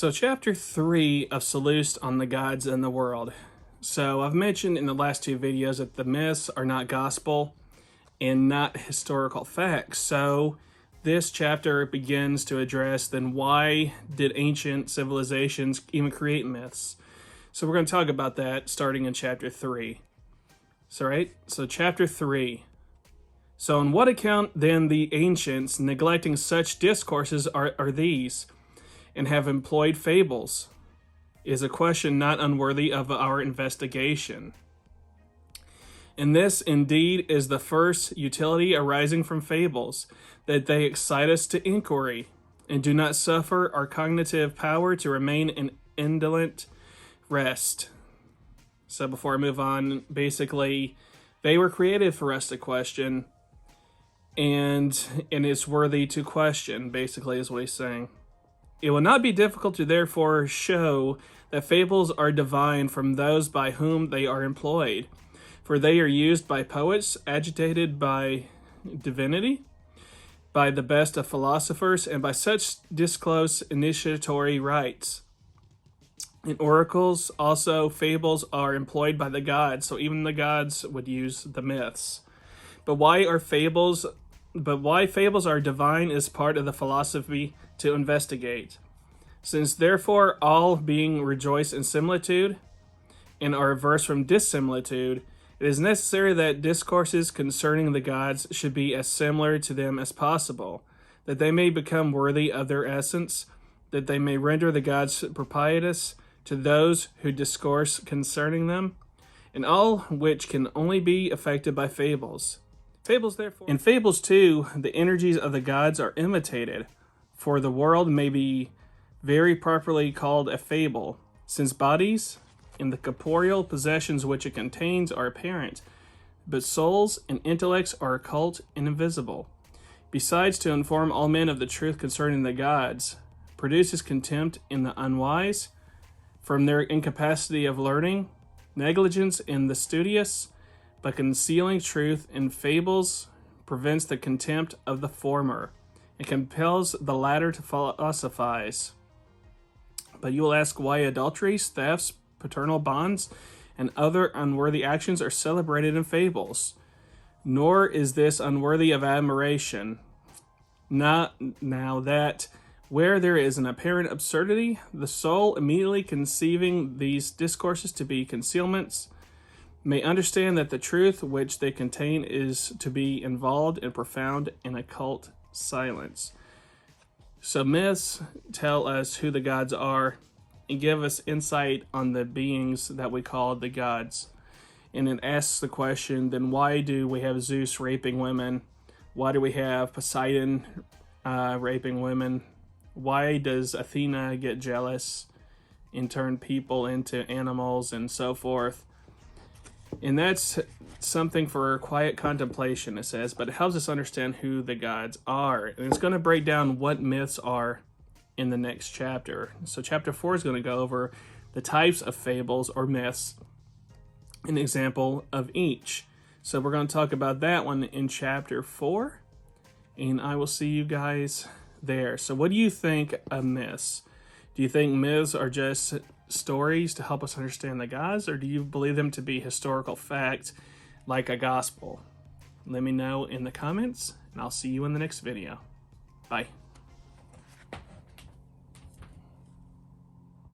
So chapter 3 of Sallustius on the Gods and the World. So I've mentioned in the last two videos that the myths are not gospel and not historical facts. So this chapter begins to address then why did ancient civilizations even create myths? So we're going to talk about that starting in chapter 3. So chapter 3. So on what account then the ancients, neglecting such discourses, are these, and have employed fables, is a question not unworthy of our investigation. And this indeed is the first utility arising from fables, that they excite us to inquiry, and do not suffer our cognitive power to remain in indolent rest. So before I move on, basically, they were created for us to question, and it's worthy to question, basically, is what he's saying. It will not be difficult to therefore show that fables are divine from those by whom they are employed, for they are used by poets agitated by divinity, by the best of philosophers, and by such disclose initiatory rites. In oracles also fables are employed by the gods, so even the gods would use the myths. But why fables are divine is part of the philosophy to investigate. Since therefore all being rejoice in similitude and are averse from dissimilitude, it is necessary that discourses concerning the gods should be as similar to them as possible, that they may become worthy of their essence, that they may render the gods propitious to those who discourse concerning them, and all which can only be effected by fables. In fables too, the energies of the gods are imitated, for the world may be very properly called a fable, since bodies and the corporeal possessions which it contains are apparent, but souls and intellects are occult and invisible. Besides, to inform all men of the truth concerning the gods produces contempt in the unwise, from their incapacity of learning, negligence in the studious, but concealing truth in fables prevents the contempt of the former, and compels the latter to philosophize. But you will ask why adulteries, thefts, paternal bonds, and other unworthy actions are celebrated in fables. Nor is this unworthy of admiration. Not now that where there is an apparent absurdity, the soul immediately conceiving these discourses to be concealments, may understand that the truth which they contain is to be involved in profound and occult silence. So myths tell us who the gods are and give us insight on the beings that we call the gods. And it asks the question, then why do we have Zeus raping women? Why do we have Poseidon raping women? Why does Athena get jealous and turn people into animals and so forth? And that's something for quiet contemplation, it says, but it helps us understand who the gods are. And it's going to break down what myths are in the next chapter. So chapter 4 is going to go over the types of fables or myths, an example of each. So we're going to talk about that one in chapter 4, and I will see you guys there. So what do you think of myths? Do you think myths are just stories to help us understand the gods, or do you believe them to be historical fact like a gospel? Let me know in the comments, and I'll see you in the next video. Bye.